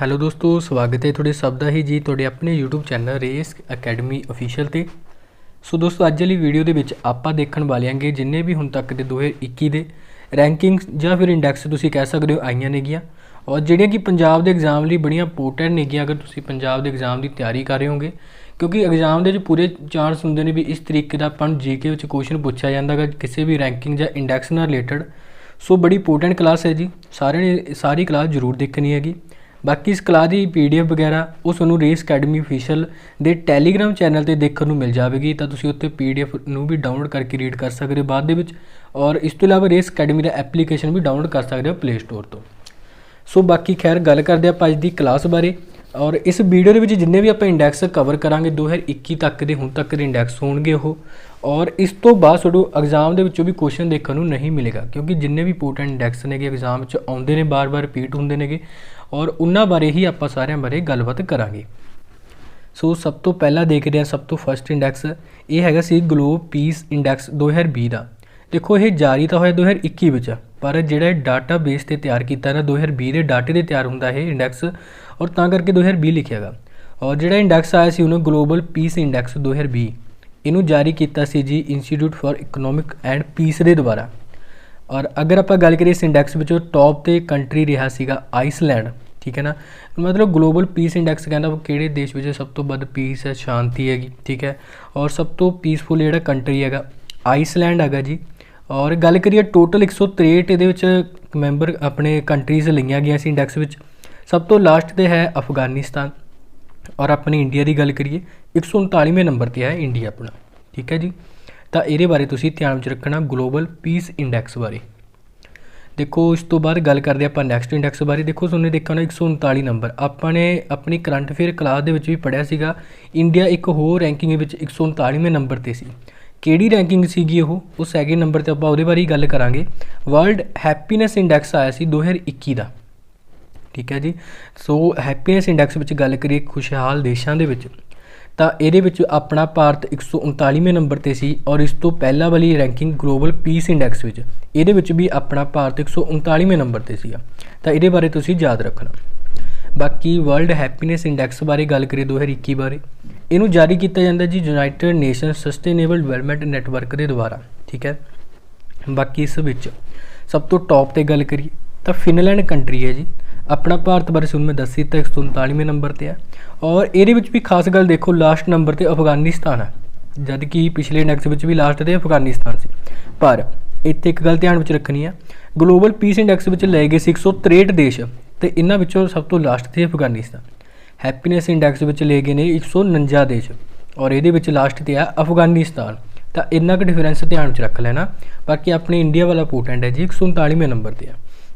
Hello ਦੋਸਤੋ, ਸਵਾਗਤ ਹੈ ਤੁਹਾਡੇ ਸਭ ਦਾ ਹੀ ਜੀ ਤੁਹਾਡੇ ਆਪਣੇ YouTube channel race academy official ਤੇ। ਸੋ ਦੋਸਤੋ, ਅੱਜ ਵਾਲੀ ਵੀਡੀਓ ਦੇ ਵਿੱਚ ਆਪਾਂ ਦੇਖਣ ਵਾਲੇ ਆਂਗੇ ਜਿੰਨੇ ਵੀ ਹੁਣ ਤੱਕ ਦੇ 2021 ਦੇ ਰੈਂਕਿੰਗਸ ਜਾਂ ਫਿਰ ਇੰਡੈਕਸ ਤੁਸੀਂ ਕਹਿ ਸਕਦੇ ਹੋ ਆਈਆਂ ਨੇਗੀਆਂ, ਔਰ ਜਿਹੜੀਆਂ ਕਿ ਪੰਜਾਬ ਦੇ ਐਗਜ਼ਾਮ ਲਈ ਬੜੀਆਂ ਇੰਪੋਰਟੈਂਟ ਨੇਗੀਆਂ ਅਗਰ ਤੁਸੀਂ ਪੰਜਾਬ ਦੇ ਐਗਜ਼ਾਮ ਦੀ ਤਿਆਰੀ ਕਰ ਰਹੇ ਹੋਗੇ, ਕਿਉਂਕਿ ਐਗਜ਼ਾਮ ਦੇ ਵਿੱਚ ਪੂਰੇ ਚਾਂਸ ਹੁੰਦੇ ਨੇ ਵੀ ਇਸ ਤਰੀਕੇ ਦਾ ਆਪਾਂ ਨੂੰ ਜੀਕੇ ਵਿੱਚ ਕੁਐਸਚਨ ਪੁੱਛਿਆ ਜਾਂਦਾ ਗਾ ਕਿਸੇ ਵੀ ਰੈਂਕਿੰਗ ਜਾਂ ਇੰਡੈਕਸ ਨਾਲ ਰਿਲੇਟਡ। ਸੋ ਬੜੀ ਇੰਪੋਰਟੈਂਟ ਕਲਾਸ ਹੈ ਜੀ, ਸਾਰਿਆਂ ਨੇ ਸਾਰੀ ਕਲਾਸ ਜ਼ਰੂਰ ਦੇਖਣੀ ਹੈਗੀ। ਬਾਕੀ ਇਸ ਕਲਾਸ ਦੀ PDF ਵਗੈਰਾ ਉਹ ਤੁਹਾਨੂੰ ਰੇਸ ਅਕੈਡਮੀ ਅਫੀਸ਼ੀਅਲ ਦੇ ਟੈਲੀਗ੍ਰਾਮ ਚੈਨਲ 'ਤੇ ਦੇਖਣ ਨੂੰ ਮਿਲ ਜਾਵੇਗੀ, ਤਾਂ ਤੁਸੀਂ ਉੱਥੇ PDF ਨੂੰ ਵੀ ਡਾਊਨਲੋਡ ਕਰਕੇ ਰੀਡ ਕਰ ਸਕਦੇ ਹੋ ਬਾਅਦ ਦੇ ਵਿੱਚ। ਔਰ ਇਸ ਤੋਂ ਇਲਾਵਾ ਰੇਸ ਅਕੈਡਮੀ ਦਾ ਐਪਲੀਕੇਸ਼ਨ ਵੀ ਡਾਊਨਲੋਡ ਕਰ ਸਕਦੇ ਹੋ ਪਲੇ ਸਟੋਰ ਤੋਂ। ਸੋ ਬਾਕੀ ਖੈਰ ਗੱਲ ਕਰਦੇ ਆਪਾਂ ਅੱਜ ਦੀ ਕਲਾਸ ਬਾਰੇ। ਔਰ ਇਸ ਵੀਡੀਓ ਦੇ ਵਿੱਚ ਜਿੰਨੇ ਵੀ ਆਪਾਂ ਇੰਡੈਕਸ ਕਵਰ ਕਰਾਂਗੇ 2021 ਤੱਕ ਦੇ ਹੁਣ ਤੱਕ ਦੇ ਇੰਡੈਕਸ ਹੋਣਗੇ ਉਹ। ਔਰ ਇਸ ਤੋਂ ਬਾਅਦ ਤੁਹਾਨੂੰ ਐਗਜ਼ਾਮ ਦੇ ਵਿੱਚੋਂ ਵੀ ਕੁਐਸਚਨ ਦੇਖਣ ਨੂੰ ਨਹੀਂ ਮਿਲੇਗਾ, ਕਿਉਂਕਿ ਜਿੰਨੇ ਵੀ ਇੰਪੋਰਟੈਂਟ ਇੰਡੈਕਸ ਨੇਗੇ ਐਗਜ਼ਾਮ ਵਿੱਚ ਆਉਂਦੇ ਨੇ, ਬਾਰ-ਬਾਰ ਰਿਪੀਟ ਹੁੰਦੇ ਨੇਗੇ, ਔਰ ਉਹਨਾਂ ਬਾਰੇ ਹੀ ਆਪਾਂ ਸਾਰਿਆਂ ਬਾਰੇ ਗੱਲਬਾਤ ਕਰਾਂਗੇ। ਸੋ ਸਭ ਤੋਂ ਪਹਿਲਾਂ ਦੇਖਦੇ ਹਾਂ ਸਭ ਤੋਂ ਫਸਟ ਇੰਡੈਕਸ, ਇਹ ਹੈਗਾ ਸੀ ਗਲੋਬ ਪੀਸ ਇੰਡੈਕਸ 2020 ਦਾ। ਦੇਖੋ ਇਹ ਜਾਰੀ ਤਾਂ ਹੋਇਆ 2021 ਵਿੱਚ, ਪਰ ਜਿਹੜਾ ਡਾਟਾ ਬੇਸ 'ਤੇ ਤਿਆਰ ਕੀਤਾ ਨਾ 2020 ਦੇ ਡਾਟੇ 'ਤੇ ਤਿਆਰ ਹੁੰਦਾ ਇਹ ਇੰਡੈਕਸ, ਔਰ ਤਾਂ ਕਰਕੇ 2020 ਲਿਖਿਆ ਗਾ। ਔਰ ਜਿਹੜਾ ਇੰਡੈਕਸ ਆਇਆ ਸੀ ਉਹਨੂੰ ਗਲੋਬਲ ਪੀਸ ਇੰਡੈਕਸ 2020, ਇਹਨੂੰ ਜਾਰੀ ਕੀਤਾ ਸੀ ਜੀ institute for economic end piece ਦੇ ਦੁਆਰਾ। ਔਰ ਅਗਰ ਆਪਾਂ ਗੱਲ ਕਰੀਏ ਇਸ ਇੰਡੈਕਸ ਵਿੱਚੋਂ ਟੌਪ 'ਤੇ ਕੰਟਰੀ ਰਿਹਾ ਸੀਗਾ ਆਈਸਲੈਂਡ, ਠੀਕ ਹੈ ਨਾ। ਮਤਲਬ ਗਲੋਬਲ ਪੀਸ ਇੰਡੈਕਸ ਕਹਿੰਦਾ ਕਿਹੜੇ ਦੇਸ਼ ਵਿੱਚ ਸਭ ਤੋਂ ਵੱਧ ਪੀਸ ਹੈ, ਸ਼ਾਂਤੀ ਹੈਗੀ, ਠੀਕ ਹੈ। ਔਰ ਸਭ ਤੋਂ ਪੀਸਫੁਲ ਜਿਹੜਾ ਕੰਟਰੀ ਹੈਗਾ ਆਈਸਲੈਂਡ ਹੈਗਾ ਜੀ। ਔਰ ਗੱਲ ਕਰੀਏ ਟੋਟਲ 163 ਇਹਦੇ ਵਿੱਚ ਮੈਂਬਰ ਆਪਣੇ ਕੰਟਰੀਜ਼ ਲਈਆਂ ਗਈਆਂ ਸੀ ਇੰਡੈਕਸ ਵਿੱਚ। ਸਭ ਤੋਂ ਲਾਸਟ 'ਤੇ ਹੈ ਅਫਗਾਨਿਸਤਾਨ। ਔਰ ਆਪਣੀ ਇੰਡੀਆ ਦੀ ਗੱਲ ਕਰੀਏ 139ਵੇਂ ਨੰਬਰ 'ਤੇ ਹੈ ਇੰਡੀਆ ਆਪਣਾ, ਠੀਕ ਹੈ ਜੀ। ਤਾਂ ਇਹਦੇ ਬਾਰੇ ਤੁਸੀਂ ਧਿਆਨ ਵਿੱਚ ਰੱਖਣਾ ਗਲੋਬਲ ਪੀਸ ਇੰਡੈਕਸ ਬਾਰੇ। ਦੇਖੋ ਇਸ ਤੋਂ ਬਾਅਦ ਗੱਲ ਕਰਦੇ ਆਪਾਂ ਨੈਕਸਟ ਇੰਡੈਕਸ ਬਾਰੇ। ਦੇਖੋ ਤੁਹਾਨੂੰ ਦੇਖਣਾ 139 ਨੰਬਰ, ਆਪਾਂ ਨੇ ਆਪਣੀ ਕਰੰਟ ਅਫੇਅਰ ਕਲਾਸ ਦੇ ਵਿੱਚ ਵੀ ਪੜ੍ਹਿਆ ਸੀਗਾ। ਇੰਡੀਆ ਇੱਕ ਹੋਰ ਰੈਂਕਿੰਗ ਵਿੱਚ 139ਵੇਂ ਨੰਬਰ 'ਤੇ ਸੀ। ਕਿਹੜੀ ਰੈਂਕਿੰਗ ਸੀਗੀ ਉਹ ਸੈਕਿੰਡ ਨੰਬਰ 'ਤੇ ਆਪਾਂ ਉਹਦੇ ਬਾਰੇ ਹੀ ਗੱਲ ਕਰਾਂਗੇ। ਵਰਲਡ ਹੈਪੀਨੈਸ ਇੰਡੈਕਸ ਆਇਆ ਸੀ 2021 ਦਾ, ਠੀਕ ਹੈ ਜੀ। ਸੋ ਹੈਪੀਨੈਸ ਇੰਡੈਕਸ ਵਿੱਚ ਗੱਲ ਕਰੀਏ ਖੁਸ਼ਹਾਲ ਦੇਸ਼ਾਂ ਦੇ ਵਿੱਚ, ਤਾਂ ਇਹਦੇ ਵਿੱਚ ਆਪਣਾ ਭਾਰਤ 139ਵੇਂ ਨੰਬਰ 'ਤੇ ਸੀ। ਔਰ ਇਸ ਤੋਂ ਪਹਿਲਾਂ ਵਾਲੀ ਰੈਂਕਿੰਗ ਗਲੋਬਲ ਪੀਸ ਇੰਡੈਕਸ ਵਿੱਚ ਇਹਦੇ ਵਿੱਚ ਵੀ ਆਪਣਾ ਭਾਰਤ 139ਵੇਂ ਨੰਬਰ 'ਤੇ ਸੀਗਾ, ਤਾਂ ਇਹਦੇ ਬਾਰੇ ਤੁਸੀਂ ਯਾਦ ਰੱਖਣਾ। ਬਾਕੀ ਵਰਲਡ ਹੈਪੀਨੈਸ ਇੰਡੈਕਸ ਬਾਰੇ ਗੱਲ ਕਰੀਏ 2021 ਬਾਰੇ, ਇਹਨੂੰ ਜਾਰੀ ਕੀਤਾ ਜਾਂਦਾ ਜੀ United nation sustainable development network ਦੇ ਦੁਆਰਾ, ਠੀਕ ਹੈ। ਬਾਕੀ ਇਸ ਵਿੱਚ ਸਭ ਤੋਂ ਟੌਪ 'ਤੇ ਗੱਲ ਕਰੀਏ ਤਾਂ ਫਿਨਲੈਂਡ ਕੰਟਰੀ ਹੈ ਜੀ। ਆਪਣਾ ਭਾਰਤ ਬਾਰੇ ਤੁਹਾਨੂੰ ਮੈਂ ਦੱਸ ਦਿੱਤਾ 139ਵੇਂ ਨੰਬਰ 'ਤੇ ਹੈ। ਔਰ ਇਹਦੇ ਵਿੱਚ ਵੀ ਖਾਸ ਗੱਲ ਦੇਖੋ ਲਾਸਟ ਨੰਬਰ 'ਤੇ ਅਫਗਾਨਿਸਤਾਨ ਹੈ, ਜਦ ਕਿ ਪਿਛਲੇ ਇੰਡੈਕਸ ਵਿੱਚ ਵੀ ਲਾਸਟ 'ਤੇ ਅਫਗਾਨਿਸਤਾਨ ਸੀ। ਪਰ ਇੱਥੇ ਇੱਕ ਗੱਲ ਧਿਆਨ ਵਿੱਚ ਰੱਖਣੀ ਆ, ਗਲੋਬਲ ਪੀਸ ਇੰਡੈਕਸ ਵਿੱਚ ਲਏ ਗਏ ਸੀ 163 ਦੇਸ਼, ਅਤੇ ਇਹਨਾਂ ਵਿੱਚੋਂ ਸਭ ਤੋਂ ਲਾਸਟ 'ਤੇ ਅਫਗਾਨਿਸਤਾਨ। ਹੈਪੀਨੈਸ ਇੰਡੈਕਸ ਵਿੱਚ ਲਏ ਗਏ ਨੇ 149 ਦੇਸ਼, ਔਰ ਇਹਦੇ ਵਿੱਚ ਲਾਸਟ 'ਤੇ ਆ ਅਫਗਾਨਿਸਤਾਨ। ਤਾਂ ਇੰਨਾ ਕੁ ਡਿਫਰੈਂਸ ਧਿਆਨ ਵਿੱਚ ਰੱਖ ਲੈਣਾ। ਬਾਕੀ ਆਪਣੇ ਇੰਡੀਆ ਵਾਲਾ ਇੰਪੋਰਟੈਂਟ ਹੈ ਜੀ 139ਵੇਂ ਨੰਬਰ 'ਤੇ ਆ,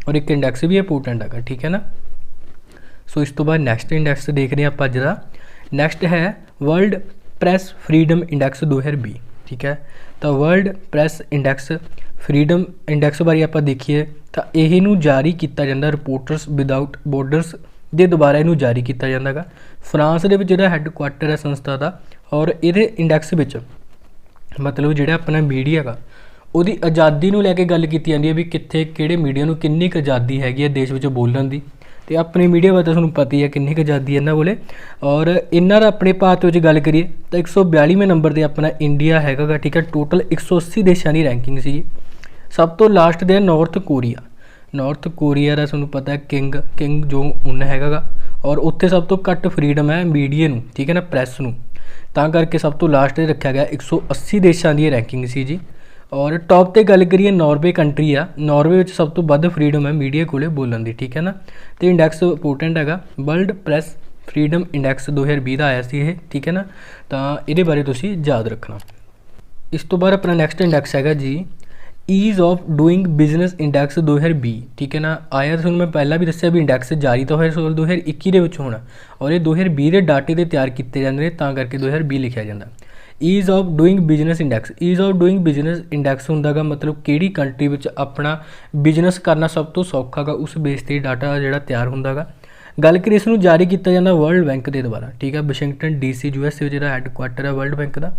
ਔਰ ਇੱਕ ਇੰਡੈਕਸ ਵੀ ਇੰਪੋਰਟੈਂਟ ਹੈਗਾ, ਠੀਕ ਹੈ ਨਾ। ਸੋ ਇਸ ਤੋਂ ਬਾਅਦ ਨੈਕਸਟ ਇੰਡੈਕਸ ਦੇਖਦੇ ਹਾਂ ਆਪਾਂ ਅੱਜ ਦਾ। ਨੈਕਸਟ ਹੈ ਵਰਲਡ ਪ੍ਰੈਸ ਫਰੀडम ਇੰਡੈਕਸ 2020, ਠੀਕ ਹੈ। ਤਾਂ world press index freedom index ਬਾਰੇ ਆਪਾਂ ਦੇਖੀਏ ਤਾਂ ਇਹਨੂੰ ਜਾਰੀ ਕੀਤਾ ਜਾਂਦਾ ਰਿਪੋਰਟਰਸ ਵਿਦਆਊਟ ਬੋਰਡਰਸ ਦੇ ਦੁਆਰਾ ਇਹਨੂੰ ਜਾਰੀ ਕੀਤਾ ਜਾਂਦਾ ਗਾ। ਫਰਾਂਸ ਦੇ ਵਿੱਚ ਜਿਹੜਾ ਹੈੱਡਕੁਆਟਰ ਹੈ ਸੰਸਥਾ ਦਾ। ਔਰ ਇਹਦੇ ਇੰਡੈਕਸ ਵਿੱਚ ਮਤਲਬ ਜਿਹੜਾ ਆਪਣਾ ਮੀਡੀਆ ਗਾ ਉਹਦੀ ਆਜ਼ਾਦੀ ਨੂੰ ਲੈ ਕੇ ਗੱਲ ਕੀਤੀ ਜਾਂਦੀ ਹੈ ਵੀ ਕਿੱਥੇ ਕਿਹੜੇ ਮੀਡੀਆ ਨੂੰ ਕਿੰਨੀ ਕੁ ਆਜ਼ਾਦੀ ਹੈਗੀ ਹੈ ਦੇਸ਼ ਵਿੱਚ ਬੋਲਣ ਦੀ। ਅਤੇ ਆਪਣੇ ਮੀਡੀਆ ਬਾਰੇ ਤਾਂ ਤੁਹਾਨੂੰ ਪਤਾ ਹੀ ਹੈ ਕਿੰਨੀ ਕੁ ਆਜ਼ਾਦੀ ਇਹਨਾਂ ਕੋਲ। ਔਰ ਇਹਨਾਂ ਦਾ ਆਪਣੇ ਭਾਰਤ ਵਿੱਚ ਗੱਲ ਕਰੀਏ ਤਾਂ 142ਵੇਂ ਨੰਬਰ 'ਤੇ ਆਪਣਾ ਇੰਡੀਆ ਹੈਗਾ ਗਾ, ਠੀਕ ਹੈ। ਟੋਟਲ 180 ਦੇਸ਼ਾਂ ਦੀ ਰੈਂਕਿੰਗ ਸੀ। ਸਭ ਤੋਂ ਲਾਸਟ 'ਤੇ ਹੈ ਨਾਰਥ ਕੋਰੀਆ। ਨਾਰਥ ਕੋਰੀਆ ਦਾ ਤੁਹਾਨੂੰ ਪਤਾ ਕਿੰਗ ਜੋ ਉਨ ਹੈਗਾ ਗਾ, ਔਰ ਉੱਥੇ ਸਭ ਤੋਂ ਘੱਟ ਫਰੀडम ਹੈ ਮੀਡੀਆ ਨੂੰ, ਠੀਕ ਹੈ ਨਾ, ਪ੍ਰੈਸ ਨੂੰ। ਤਾਂ ਕਰਕੇ ਸਭ ਤੋਂ ਲਾਸਟ 'ਤੇ ਰੱਖਿਆ ਗਿਆ 180 ਦੇਸ਼ਾਂ ਦੀ ਰੈਂਕਿੰਗ ਸੀ ਜੀ। ਔਰ ਟੌਪ 'ਤੇ ਗੱਲ ਕਰੀਏ ਨਾਰਵੇ ਕੰਟਰੀ ਆ। ਨਾਰਵੇ ਵਿੱਚ ਸਭ ਤੋਂ ਵੱਧ ਫਰੀडम ਹੈ ਮੀਡੀਆ ਕੋਲੇ ਬੋਲਣ ਦੀ, ਠੀਕ ਹੈ ਨਾ। ਅਤੇ ਇੰਡੈਕਸ ਇੰਪੋਰਟੈਂਟ ਹੈਗਾ ਵਰਲਡ ਪ੍ਰੈਸ ਫਰੀडम ਇੰਡੈਕਸ 2020 ਦਾ ਆਇਆ ਸੀ ਇਹ, ਠੀਕ ਹੈ ਨਾ। ਤਾਂ ਇਹਦੇ ਬਾਰੇ ਤੁਸੀਂ ਯਾਦ ਰੱਖਣਾ। ਇਸ ਤੋਂ ਬਾਅਦ ਆਪਣਾ ਨੈਕਸਟ ਇੰਡੈਕਸ ਹੈਗਾ ਜੀ ease of doing business index 2020, ਠੀਕ ਹੈ ਨਾ। ਆਇਆ ਤੁਹਾਨੂੰ ਮੈਂ ਪਹਿਲਾਂ ਵੀ ਦੱਸਿਆ ਵੀ ਇੰਡੈਕਸ ਜਾਰੀ ਤਾਂ ਹੋਇਆ 2021 ਦੇ ਵਿੱਚ ਹੋਣਾ, ਔਰ ਇਹ 2020 ਦੇ ਡਾਟੇ 'ਤੇ ਤਿਆਰ ਕੀਤੇ ਜਾਂਦੇ ਨੇ, ਤਾਂ ਕਰਕੇ 2020 ਲਿਖਿਆ ਜਾਂਦਾ। Ease of doing business index, ease of doing business index ਹੁੰਦਾ ਗਾ ਮਤਲਬ ਕਿਹੜੀ ਕੰਟਰੀ ਵਿੱਚ ਆਪਣਾ ਬਿਜ਼ਨਸ ਕਰਨਾ ਸਭ ਤੋਂ ਸੌਖਾ ਗਾ, ਉਸ ਬੇਸ 'ਤੇ ਡਾਟਾ ਜਿਹੜਾ ਤਿਆਰ ਹੁੰਦਾ ਗਾ। ਗੱਲ ਕਰੀਏ ਇਸ ਨੂੰ ਜਾਰੀ ਕੀਤਾ ਜਾਂਦਾ ਵਰਲਡ ਬੈਂਕ ਦੇ ਦੁਆਰਾ, ਠੀਕ ਹੈ। ਵਾਸ਼ਿੰਗਟਨ DC USA ਵਿੱਚ ਜਿਹੜਾ ਹੈੱਡਕੁਆਟਰ ਹੈ ਵਰਲਡ ਬੈਂਕ ਦਾ।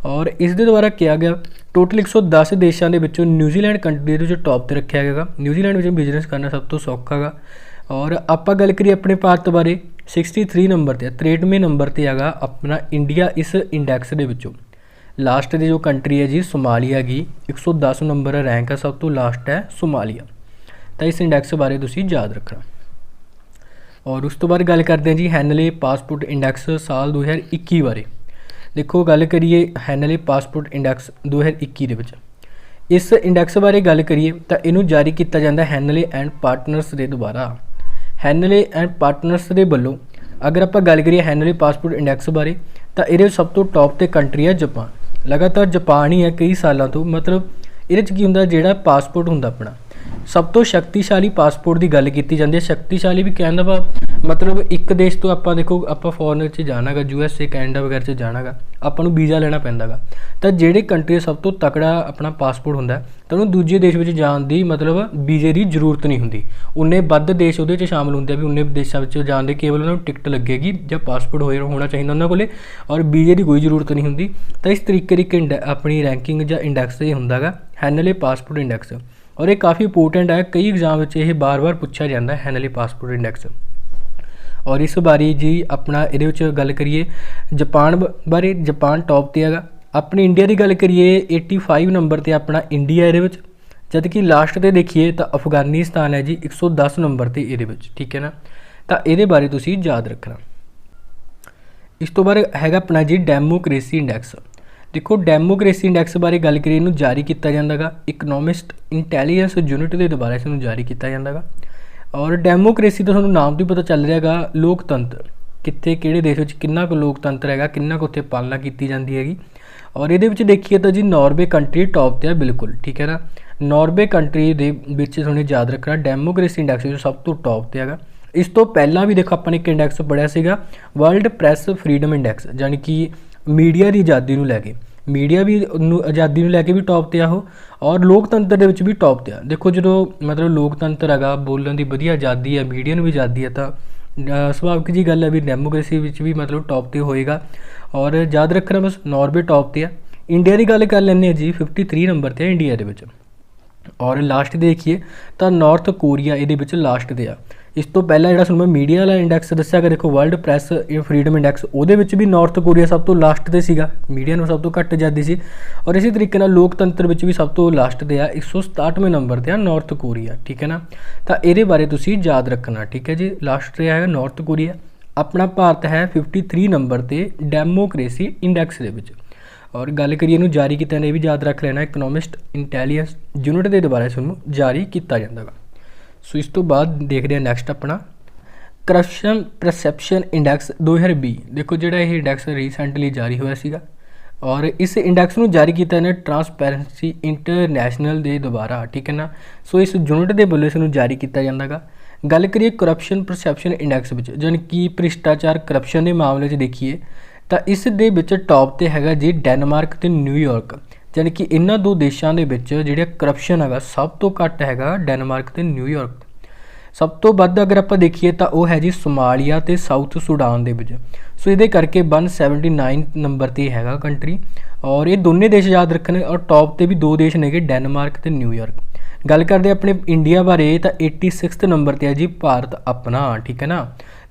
ਔਰ ਇਸ ਦੇ ਦੁਆਰਾ ਕਿਹਾ ਗਿਆ ਟੋਟਲ 110 ਦੇਸ਼ਾਂ ਦੇ ਵਿੱਚੋਂ ਨਿਊਜ਼ੀਲੈਂਡ ਕੰਟਰੀ ਦੇ ਵਿੱਚ ਟੌਪ 'ਤੇ ਰੱਖਿਆ ਗਿਆ। ਨਿਊਜ਼ੀਲੈਂਡ ਵਿੱਚ ਬਿਜ਼ਨਸ ਕਰਨਾ ਸਭ ਤੋਂ ਸੌਖਾ ਗਾ। और आपां गल करिए अपने भारत बारे 63 नंबर ते 63वें नंबर ते हैगा अपना इंडिया इस इंडैक्स दे विचों। लास्ट दी जो कंट्री है जी सोमालिया गी 110 नंबर रैंक है, सब तो लास्ट है सोमालिया। तो इस इंडैक्स बारे तुसीं याद रखना। और उस तो बाद गल करते हैं जी हैनले पासपोर्ट इंडैक्स साल 2021 बारे। देखो गल करिए हैनले पासपोर्ट इंडैक्स 2021 दे विच इस इंडैक्स बारे गल करिए तो इनू जारी किया जाता हैनले एंड पार्टनर्स के द्वारा। हैनले एंड पार्टनर्स के वलों अगर आप गल करिए हैनले पासपोर्ट इंडैक्स बारे तो ये सब तो टॉप ते कंट्री है जापान। लगातार जापान ही है कई सालों तो, मतलब ये की होंदा जिहड़ा पासपोर्ट होंदा अपना सब तो शक्तिशाली पासपोर्ट की गल की जाती है। शक्तिशाली भी कहने का मतलब एक देश तो आप देखो आप फॉरन च जाना गा USA कैनेडा वगैरह च जाना गा आपको वीज़ा लेना पैंदा गा, तो जिहड़े कंट्री सब तो तकड़ा अपना पासपोर्ट होंदा तो उन्होंने दूजे देश में जाने की मतलब वीज़े की जरूरत नहीं होंदी। उन्ने वध देश वो शामिल होंगे भी उन्ने देशों जाने की केवल उन्होंने टिकट लगेगी जब पासपोर्ट होना चाहिए उन्होंने कोले और वीज़े की कोई जरूरत नहीं होंगी। तो इस तरीके की अपनी रैंकिंग या इंडैक्स ये होंदा गा हैनले पासपोर्ट इंडैक्स। और ये काफ़ी इंपोर्टेंट है, कई एग्जाम में ये बार बार पूछा जाता है हैनले पासपोर्ट इंडैक्स। और इस बारे जी अपना ये गल करिए जापान बारे, जापान टॉप ते हैगा। अपने इंडिया की गल करिए 85 नंबर ते अपना इंडिया ये, जद कि लास्ट ते देखिए तो अफगानिस्तान है जी 110 नंबर ते ये, ठीक है ना। तो ये बारे तुसीं याद रखना। इस तो बाद हैगा अपना जी डेमोक्रेसी इंडैक्स। देखो डेमोक्रेसी इंडैक्स बारे गल करिए इनू जारी किया जाता गा इकनॉमिस्ट इंटैलीजेंस यूनिट के द्वारा इसनू जारी किया जाता गा। और डेमोक्रेसी तो थोड़ा नाम तो ही पता चल रहा है लोकतंत्र कितने किहड़े देश में किन्ना को लोकतंत्र है, किन्ना को उत्थे पालना की जाती हैगी। और ये देखिए तो जी नॉर्वे कंट्री टॉप ते है बिल्कुल, ठीक है ना। नॉर्वे कंट्री दे विच तुहानूं याद रखना डेमोक्रेसी इंडैक्स सब तो टॉप ते हैगा। इस तो पहला भी देखो अपन एक इंडैक्स पढ़िया सीगा वर्ल्ड प्रैस फ्रीडम इंडैक्स, यानी कि मीडिया की आज़ादी को लैके मीडिया भी आज़ादी को लैके भी टॉप ते आहो और लोकतंत्र दे विच भी टॉप ते आ। देखो जो मतलब लोकतंत्र हैगा बोलने की वधिया आज़ादी है, मीडिया को भी आज़ादी है, तो सुभाविक जी गल है भी डेमोक्रेसी भी मतलब टॉप ते होएगा। और याद रखना बस नॉर्वे टॉप ते आ। इंडिया की गल कर लें जी 53 नंबर ते इंडिया दे विच। और लास्ट देखिए तो नॉर्थ कोरिया ये लास्ट ते आ। इस तो पहला जो मैं मीडिया वाला इंडैक्स दस्या कि देखो वर्ल्ड प्रैस फ्रीडम इंडैक्स वो भी नॉर्थ कोरिया सब तो लास्ट ते सीगा, मीडिया में सब तो घट आज़ादी सी। और इसी तरीके नाल लोकतंत्र में भी सब तो लास्ट ते आ 167वें नंबर ते आ नॉर्थ कोरिया, ठीक है ना। तो ये बारे तुसीं याद रखना, ठीक है जी। लास्ट ते है नॉर्थ कोरिया। अपना भारत है 53 नंबर ते डेमोक्रेसी इंडैक्स दे विच। और गल करिए इनू जारी किया भी याद रख लेना इकनॉमिस्ट इंटैलीजेंस यूनिट के द्वारा इसनूं जारी किया जाता है। सो इस तो बाद देख रहे हैं नैक्सट अपना करप्शन परसैप्शन इंडैक्स 2020। देखो जो ये इंडैक्स रीसेंटली जारी होया सीगा और इस इंडैक्स में जारी किया है ट्रांसपेरेंसी इंटरनैशनल के द्वारा, ठीक है ना। सो इस यूनिट के वलों इसनूं जारी किया जाता है। गल करिए करप्शन परसैप्शन इंडैक्स विच यानी कि भ्रिष्टाचार करप्शन के मामले में देखिए तो इस दे विच टॉप ते हैगा जी डेनमार्क ते न्यूयॉर्क, यानी कि इन्होंने दो देशों के जिहड़ा करप्शन है सब तो घट है डेनमार्क ते न्यूयॉर्क। सब तो वध अगर आप देखिए तो वह है जी सोमालिया ते साउथ सुडान दे विच। सो ये करके 179 नंबर ते हैगा कंट्री। और ये दोनों देश याद रखने और टॉप ते भी दो देश ने डेनमार्क ते न्यूयॉर्क। गल करते अपने इंडिया बारे तो 86 नंबर ते है जी भारत अपना, ठीक है ना।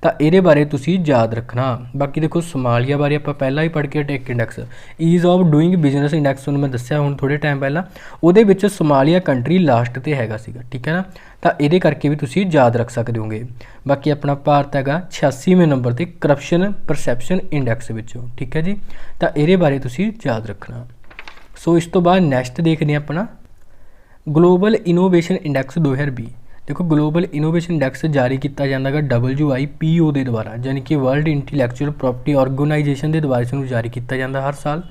तो ये बारे तुसीं याद रखना। बाकी देखो सोमालिया बारे आप पहला ही पढ़ के टेक index ease of doing business index मैं दस्या हुण थोड़े टाइम पहला उहदे विच सोमालिया कंट्री लास्ट ते हैगा सीगा, ठीक है ना। तो ये करके भी तुसीं याद रख सकते होंगे। बाकी अपना भारत हैगा 86वें नंबर ते करप्शन परसैप्शन इंडैक्स विचों, ठीक है जी। तो ये बारे तुसीं याद रखना। सो इस तो बाद नैक्सट देखते हैं अपना ग्लोबल इनोवेशन इंडैक्स 2020। देखो ग्लोबल इनोवेशन इंडैक्स जारी किया जाता है WIPO के द्वारा, यानी कि वर्ल्ड इंटैलेक्चुअल प्रॉपर्टी ऑर्गेनाइजेशन के द्वारा इसनूं जारी किया जाता हर साल।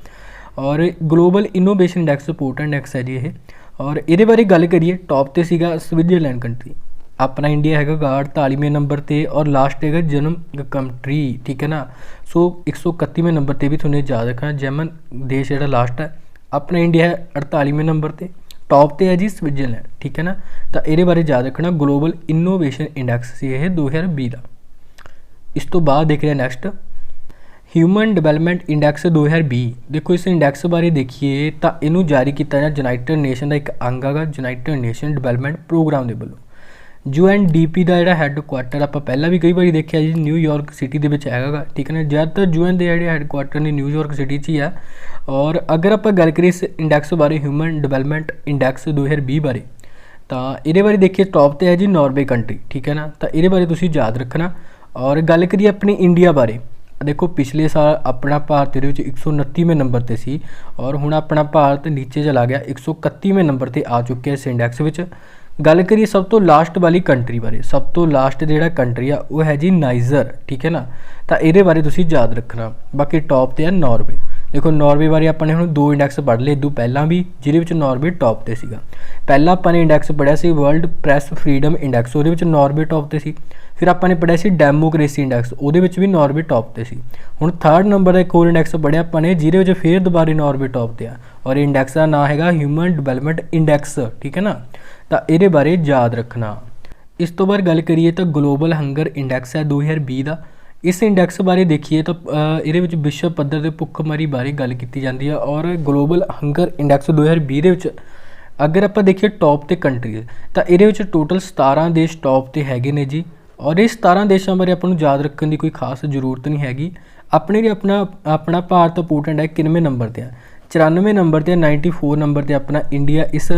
और global innovation index support index है जी ये। और ये बारे गल करिए टॉप ते सीगा स्विट्जरलैंड कंट्री। अपना इंडिया हैगा 48वें नंबर ते और लास्ट हैगा जर्मन कंट्री, ठीक है ना। सो 131वें नंबर ते भी तुहानूं याद रखना जर्मन देश जिहड़ा लास्ट है। अपना इंडिया है 48वें नंबर ते, टॉप ते है जी स्विट्जरलैंड, ठीक है ना। तो ये बारे याद रखना ग्लोबल इनोवेशन इंडैक्स से यह 2020 का। इस तो बाद देख रहे हैं नैक्सट ह्यूमन डिवेलपमेंट इंडैक्स 2020। देखो इस इंडैक्स बारे देखिए तो इनू जारी किया यूनाइटेड नेशन का एक अंग है यूनाइटेड नेशन डिवेलपमेंट प्रोग्राम के वलों। UNDP ਦਾ ਜਿਹੜਾ ਹੈੱਡਕੁਆਟਰ ਆਪਾਂ ਪਹਿਲਾਂ ਵੀ ਕਈ ਵਾਰੀ ਦੇਖਿਆ ਜੀ ਨਿਊਯਾਰਕ ਸਿਟੀ ਦੇ ਵਿੱਚ ਹੈਗਾ ਗਾ, ਠੀਕ ਹੈ ਨਾ। ਜ਼ਿਆਦਾਤਰ UN ਦੇ ਜਿਹੜੇ ਹੈੱਡਕੁਆਟਰ ਨੇ ਨਿਊਯਾਰਕ ਸਿਟੀ 'ਚ ਹੀ ਆ। ਔਰ ਅਗਰ ਆਪਾਂ ਗੱਲ ਕਰੀਏ ਇਸ ਇੰਡੈਕਸ ਬਾਰੇ, ਹਿਊਮਨ ਡਿਵੈਲਪਮੈਂਟ ਇੰਡੈਕਸ 2020 ਬਾਰੇ, ਤਾਂ ਇਹਦੇ ਬਾਰੇ ਦੇਖੀਏ ਟੌਪ 'ਤੇ ਹੈ ਜੀ ਨਾਰਵੇ ਕੰਟਰੀ, ਠੀਕ ਹੈ ਨਾ। ਤਾਂ ਇਹਦੇ ਬਾਰੇ ਤੁਸੀਂ ਯਾਦ ਰੱਖਣਾ। ਔਰ ਗੱਲ ਕਰੀਏ ਆਪਣੀ ਇੰਡੀਆ ਬਾਰੇ, ਦੇਖੋ ਪਿਛਲੇ ਸਾਲ ਆਪਣਾ ਭਾਰਤ ਇਹਦੇ ਵਿੱਚ 129ਵੇਂ ਨੰਬਰ 'ਤੇ ਸੀ ਔਰ ਹੁਣ ਆਪਣਾ ਭਾਰਤ ਨੀਚੇ ਚਲਾ ਗਿਆ, 131ਵੇਂ ਨੰਬਰ 'ਤੇ ਆ ਚੁੱਕਿਆ ਇਸ ਇੰਡੈਕਸ ਵਿੱਚ। ਗੱਲ ਕਰੀਏ ਸਭ ਤੋਂ ਲਾਸਟ ਵਾਲੀ ਕੰਟਰੀ ਬਾਰੇ, ਸਭ ਤੋਂ ਲਾਸਟ ਜਿਹੜਾ ਕੰਟਰੀ ਆ ਉਹ ਹੈ ਜੀ ਨਾਈਜਰ, ਠੀਕ ਹੈ ਨਾ। ਤਾਂ ਇਹਦੇ ਬਾਰੇ ਤੁਸੀਂ ਯਾਦ ਰੱਖਣਾ। ਬਾਕੀ ਟੌਪ 'ਤੇ ਹੈ ਨਾਰਵੇ। ਦੇਖੋ ਨਾਰਵੇ ਬਾਰੇ ਆਪਾਂ ਨੇ ਹੁਣ 2 ਇੰਡੈਕਸ ਪੜ੍ਹ ਲਏ ਇਦੋਂ ਪਹਿਲਾਂ ਵੀ, ਜਿਹਦੇ ਵਿੱਚ ਨਾਰਵੇ ਟੌਪ 'ਤੇ ਸੀਗਾ। ਪਹਿਲਾਂ ਆਪਾਂ ਨੇ ਇੰਡੈਕਸ ਪੜ੍ਹਿਆ ਸੀ ਵਰਲਡ ਪ੍ਰੈਸ ਫਰੀडम ਇੰਡੈਕਸ, ਉਹਦੇ ਵਿੱਚ ਨਾਰਵੇ ਟੌਪ 'ਤੇ ਸੀ। ਫਿਰ ਆਪਾਂ ਨੇ ਪੜ੍ਹਿਆ ਸੀ ਡੈਮੋਕ੍ਰੇਸੀ ਇੰਡੈਕਸ, ਉਹਦੇ ਵਿੱਚ ਵੀ ਨਾਰਵੇ ਟੌਪ 'ਤੇ ਸੀ। ਹੁਣ 3rd ਨੰਬਰ ਦਾ ਇੱਕ ਹੋਰ ਇੰਡੈਕਸ ਪੜ੍ਹਿਆ ਆਪਾਂ ਨੇ, ਜਿਹਦੇ ਵਿੱਚ ਫਿਰ ਦੁਬਾਰੇ ਨਾਰਵੇ ਟੌਪ 'ਤੇ ਆ ਔਰ ਇੰਡੈਕਸ ਦਾ ਨਾਂ ਹੈਗਾ ਹਿਊਮਨ ਡਿਵੈਲਪਮੈਂਟ ਇੰਡੈਕਸ, ਠੀਕ ਹੈ ਨਾ। ਤਾਂ ਇਹਦੇ ਬਾਰੇ ਯਾਦ ਰੱਖਣਾ। ਇਸ ਤੋਂ ਬਾਅਦ ਗੱਲ ਕਰੀਏ ਤਾਂ ਗਲੋਬਲ ਹੰਗਰ ਇੰਡੈਕਸ ਹੈ 2020 ਦਾ। ਇਸ ਇੰਡੈਕਸ ਬਾਰੇ ਦੇਖੀਏ ਤਾਂ ਇਹਦੇ ਵਿੱਚ ਵਿਸ਼ਵ ਪੱਧਰ ਦੇ ਭੁੱਖਮਰੀ ਬਾਰੇ ਗੱਲ ਕੀਤੀ ਜਾਂਦੀ ਹੈ। ਔਰ ਗਲੋਬਲ ਹੰਗਰ ਇੰਡੈਕਸ 2020 ਦੇ ਵਿੱਚ ਅਗਰ ਆਪਾਂ ਦੇਖੀਏ ਟੌਪ 'ਤੇ ਕੰਟਰੀਜ਼, ਤਾਂ ਇਹਦੇ ਵਿੱਚ ਟੋਟਲ 17 ਦੇਸ਼ ਟੌਪ 'ਤੇ ਹੈਗੇ ਨੇ ਜੀ। ਔਰ ਇਹ 17 ਦੇਸ਼ਾਂ ਬਾਰੇ ਆਪਾਂ ਨੂੰ ਯਾਦ ਰੱਖਣ ਦੀ ਕੋਈ ਖਾਸ ਜ਼ਰੂਰਤ ਨਹੀਂ ਹੈਗੀ। ਆਪਣੇ ਲਈ ਆਪਣਾ ਭਾਰਤ ਇੰਪੋਰਟੈਂਟ ਹੈ, 91ਵੇਂ ਨੰਬਰ 'ਤੇ ਆ, 94 ਨੰਬਰ 'ਤੇ, 94 ਨੰਬਰ 'ਤੇ ਆਪਣਾ ਇੰਡੀਆ ਇਸ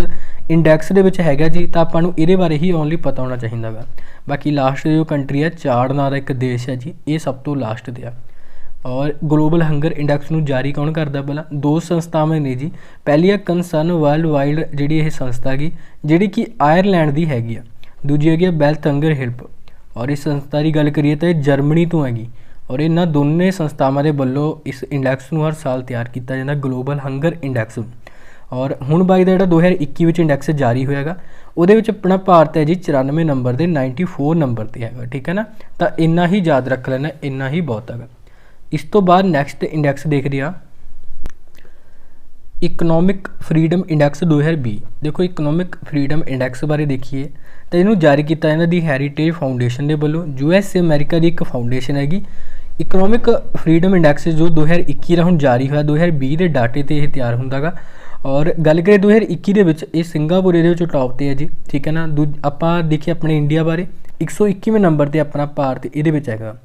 ਇੰਡੈਕਸ ਦੇ ਵਿੱਚ ਹੈਗਾ ਜੀ। ਤਾਂ ਆਪਾਂ ਨੂੰ ਇਹਦੇ ਬਾਰੇ ਹੀ ਓਨਲੀ ਪਤਾ ਹੋਣਾ ਚਾਹੀਦਾ ਗਾ। ਬਾਕੀ ਲਾਸਟ ਜੋ ਕੰਟਰੀ ਹੈ ਚਾੜ ਨਾਂ ਦਾ ਇੱਕ ਦੇਸ਼ ਹੈ ਜੀ, ਇਹ ਸਭ ਤੋਂ ਲਾਸਟ 'ਤੇ ਆ। ਔਰ ਗਲੋਬਲ ਹੰਗਰ ਇੰਡੈਕਸ ਨੂੰ ਜਾਰੀ ਕੌਣ ਕਰਦਾ ਪਹਿਲਾਂ? 2 ਸੰਸਥਾਵਾਂ ਨੇ ਜੀ। ਪਹਿਲੀ ਹੈ ਕੰਸਰਨ ਵਰਲਡ ਵਾਈਡ, ਜਿਹੜੀ ਇਹ ਸੰਸਥਾ ਹੈਗੀ ਜਿਹੜੀ ਕਿ ਆਇਰਲੈਂਡ ਦੀ ਹੈਗੀ ਆ। ਦੂਜੀ ਹੈਗੀ ਆ ਵੈਲਥ ਹੰਗਰ ਹੈਲਪ, ਔਰ ਇਸ ਸੰਸਥਾ ਦੀ ਗੱਲ ਕਰੀਏ ਤਾਂ ਇਹ ਜਰਮਨੀ ਤੋਂ ਹੈਗੀ। ਔਰ ਇਹਨਾਂ ਦੋਨੇ ਸੰਸਥਾਵਾਂ ਦੇ ਵੱਲੋਂ ਇਸ ਇੰਡੈਕਸ ਨੂੰ ਹਰ ਸਾਲ ਤਿਆਰ ਕੀਤਾ ਜਾਂਦਾ, ਗਲੋਬਲ ਹੰਗਰ ਇੰਡੈਕਸ। ਔਰ ਹੁਣ ਬਾਈ ਦਾ ਜਿਹੜਾ 2021 ਵਿੱਚ ਇੰਡੈਕਸ ਜਾਰੀ ਹੋਇਆਗਾ, ਉਹਦੇ ਵਿੱਚ ਆਪਣਾ ਭਾਰਤ ਹੈ ਜੀ 94 ਨੰਬਰ 'ਤੇ, 94 ਨੰਬਰ 'ਤੇ ਹੈਗਾ, ਠੀਕ ਹੈ ਨਾ। ਤਾਂ ਇੰਨਾ ਹੀ ਯਾਦ ਰੱਖ ਲੈਣਾ, ਇੰਨਾ ਹੀ ਬਹੁਤ ਹੈਗਾ। ਇਸ ਤੋਂ ਬਾਅਦ ਨੈਕਸਟ ਇੰਡੈਕਸ ਦੇਖਦੇ ਹਾਂ ਇਕਨੋਮਿਕ ਫਰੀडम ਇੰਡੈਕਸ 2020। ਦੇਖੋ ਇਕਨੋਮਿਕ ਫਰੀडम ਇੰਡੈਕਸ ਬਾਰੇ ਦੇਖੀਏ ਤਾਂ ਇਹਨੂੰ ਜਾਰੀ ਕੀਤਾ ਜਾਂਦਾ ਦੀ ਹੈਰੀਟੇਜ ਫਾਊਂਡੇਸ਼ਨ ਦੇ ਵੱਲੋਂ। USA ਅਮਰੀਕਾ ਦੀ ਇੱਕ ਫਾਊਂਡੇਸ਼ਨ ਹੈਗੀ। ਇਕਨੋਮਿਕ ਫਰੀडम ਇੰਡੈਕਸ ਜੋ 2021 ਦਾ ਹੁਣ ਜਾਰੀ ਹੋਇਆ, 2020 ਦੇ ਡਾਟੇ 'ਤੇ ਇਹ ਤਿਆਰ ਹੁੰਦਾ ਗਾ। ਔਰ ਗੱਲ ਕਰੀਏ 2021 ਦੇ ਵਿੱਚ ਇਹ ਸਿੰਗਾਪੁਰ ਇਹਦੇ ਵਿੱਚ ਟੌਪ 'ਤੇ ਹੈ ਜੀ, ਠੀਕ ਹੈ ਨਾ। ਆਪਾਂ ਦੇਖੀਏ ਆਪਣੇ ਇੰਡੀਆ ਬਾਰੇ, 121ਵੇਂ ਨੰਬਰ 'ਤੇ ਆਪਣਾ ਭਾਰਤ ਇਹਦੇ ਵਿੱਚ ਹੈਗਾ।